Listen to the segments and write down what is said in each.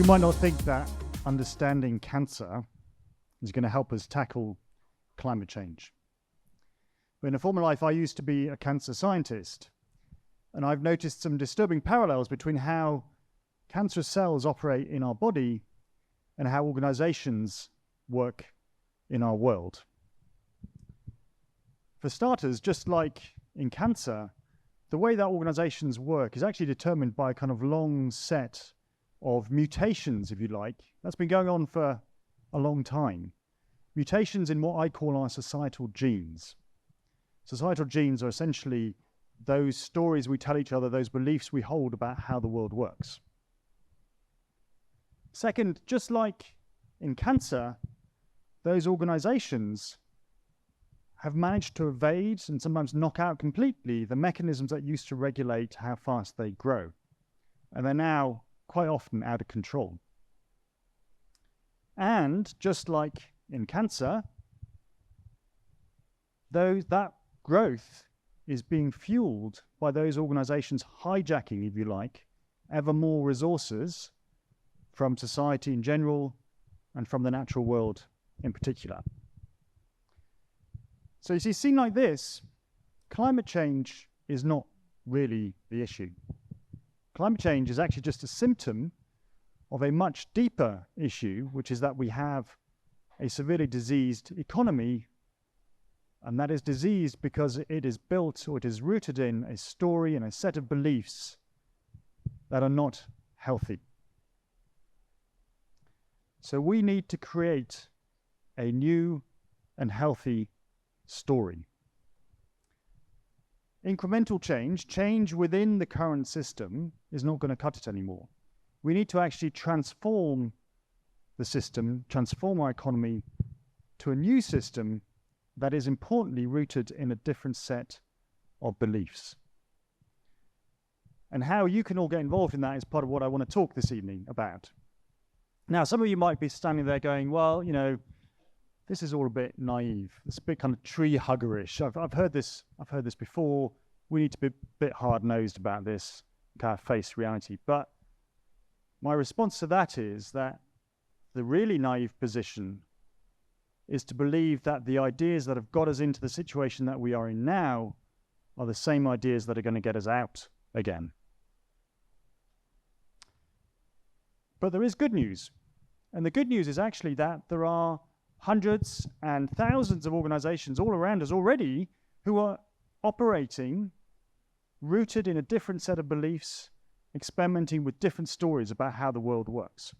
might not think that understanding cancer is going to help us tackle climate change. But in a former life, I used to be a cancer scientist, and I've noticed some disturbing parallels between how cancerous cells operate in our body and how organizations work in our world. For starters, just like in cancer, the way that organizations work is actually determined by a kind of long set of mutations, if you like, that's been going on for a long time. Mutations in what I call our societal genes. Societal genes are essentially those stories we tell each other, those beliefs we hold about how the world works. Second, just like in cancer, those organizations have managed to evade and sometimes knock out completely the mechanisms that used to regulate how fast they grow. And they're now quite often out of control. And just like in cancer, that growth is being fueled by those organizations hijacking, if you like, ever more resources from society in general and from the natural world in particular. So you see, seen like this, climate change is not really the issue. Climate change is actually just a symptom of a much deeper issue, which is that we have a severely diseased economy, and that is diseased because it is built or it is rooted in a story and a set of beliefs that are not healthy. So we need to create a new and healthy story. Incremental change within the current system is not going to cut it anymore. We need to actually transform the system, transform our economy to a new system that is importantly rooted in a different set of beliefs. And how you can all get involved in that is part of what I want to talk this evening about. Now, some of you might be standing there going, well, you know, this is all a bit naive. It's a bit kind of tree huggerish. I've heard this before. We need to be a bit hard-nosed about this, kind of face reality. But my response to that is that the really naive position is to believe that the ideas that have got us into the situation that we are in now are the same ideas that are going to get us out again. But there is good news. And the good news is actually that there are hundreds and thousands of organizations all around us already who are operating rooted in a different set of beliefs, experimenting with different stories about how the world works.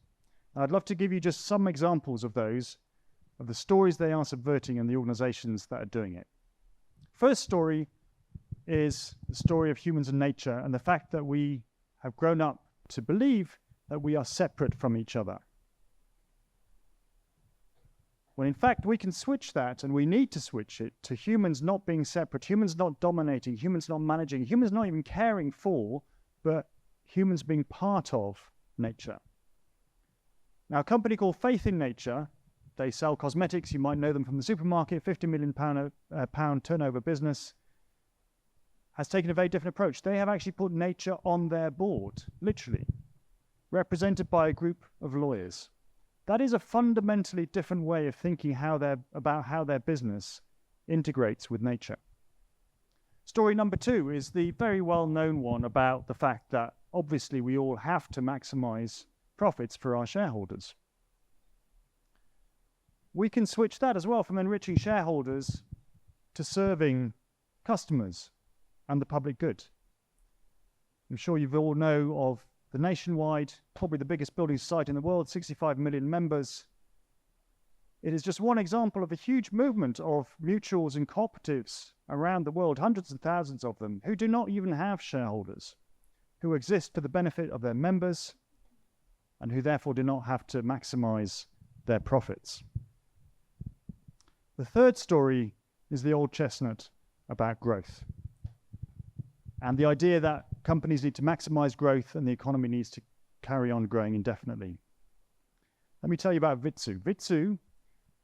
And I'd love to give you just some examples of those, of the stories they are subverting and the organizations that are doing it. First story is the story of humans and nature and the fact that we have grown up to believe that we are separate from each other. When in fact we can switch that, and we need to switch it, to humans not being separate, humans not dominating, humans not managing, humans not even caring for, but humans being part of nature. Now, a company called Faith in Nature, they sell cosmetics, you might know them from the supermarket, £50 million pound turnover business, has taken a very different approach. They have actually put nature on their board, literally, represented by a group of lawyers. That is a fundamentally different way of thinking about how their business integrates with nature. Story number two is the very well-known one about the fact that obviously we all have to maximize profits for our shareholders. We can switch that as well from enriching shareholders to serving customers and the public good. I'm sure you all know of the nationwide, probably the biggest building society in the world, 65 million members. It is just one example of a huge movement of mutuals and cooperatives around the world, hundreds and thousands of them, who do not even have shareholders, who exist for the benefit of their members, and who therefore do not have to maximize their profits. The third story is the old chestnut about growth, and the idea that companies need to maximize growth and the economy needs to carry on growing indefinitely. Let me tell you about Vitsu. Vitsu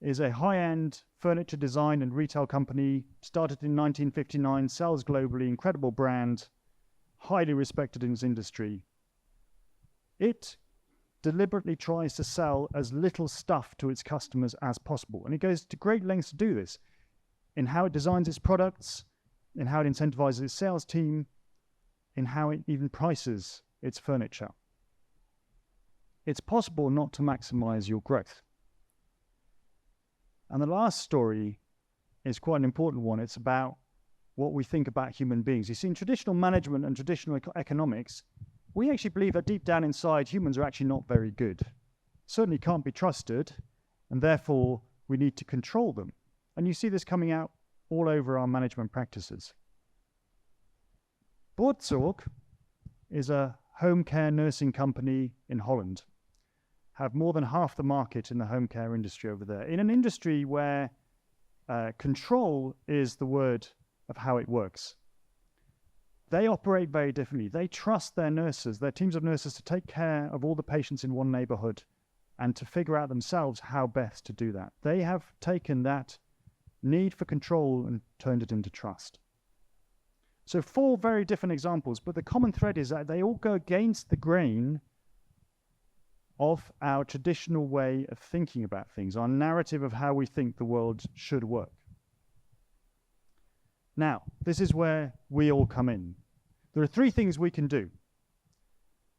is a high-end furniture design and retail company, started in 1959, sells globally, incredible brand, highly respected in its industry. It deliberately tries to sell as little stuff to its customers as possible. And it goes to great lengths to do this in how it designs its products, in how it incentivizes its sales team, in how it even prices its furniture. It's possible not to maximize your growth. And the last story is quite an important one. It's about what we think about human beings. You see, in traditional management and traditional economics, we actually believe that deep down inside, humans are actually not very good. Certainly can't be trusted, and therefore we need to control them. And you see this coming out all over our management practices. Buurtzorg is a home care nursing company in Holland. Have more than half the market in the home care industry over there. In an industry where control is the word of how it works. They operate very differently. They trust their nurses, their teams of nurses, to take care of all the patients in one neighborhood and to figure out themselves how best to do that. They have taken that need for control and turned it into trust. So 4 very different examples, but the common thread is that they all go against the grain of our traditional way of thinking about things, our narrative of how we think the world should work. Now, this is where we all come in. There are 3 things we can do.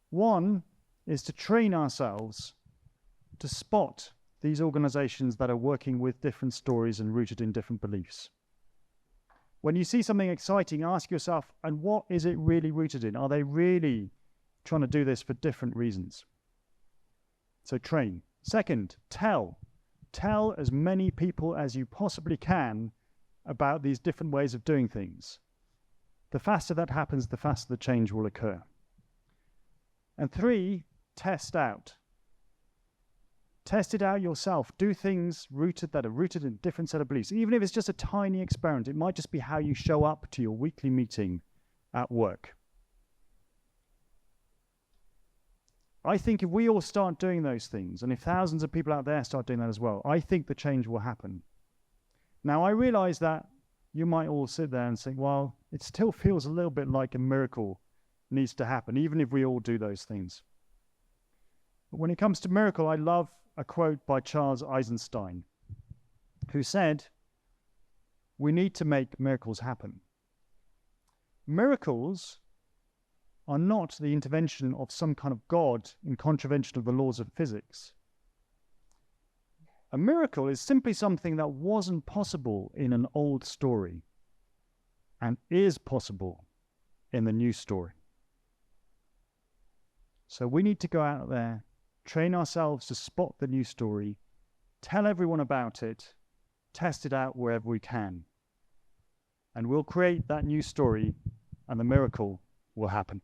One is to train ourselves to spot these organizations that are working with different stories and rooted in different beliefs. When you see something exciting, ask yourself, and what is it really rooted in? Are they really trying to do this for different reasons? So train. Second, tell. Tell as many people as you possibly can about these different ways of doing things. The faster that happens, the faster the change will occur. And 3, test out. Test it out yourself. Do things that are rooted in a different set of beliefs. Even if it's just a tiny experiment, it might just be how you show up to your weekly meeting at work. I think if we all start doing those things, and if thousands of people out there start doing that as well, I think the change will happen. Now, I realize that you might all sit there and think, well, it still feels a little bit like a miracle needs to happen, even if we all do those things. But when it comes to miracle, I love a quote by Charles Eisenstein, who said, we need to make miracles happen. Miracles are not the intervention of some kind of God in contravention of the laws of physics. A miracle is simply something that wasn't possible in an old story and is possible in the new story. So we need to go out there, train ourselves to spot the new story, tell everyone about it, test it out wherever we can. And we'll create that new story and the miracle will happen.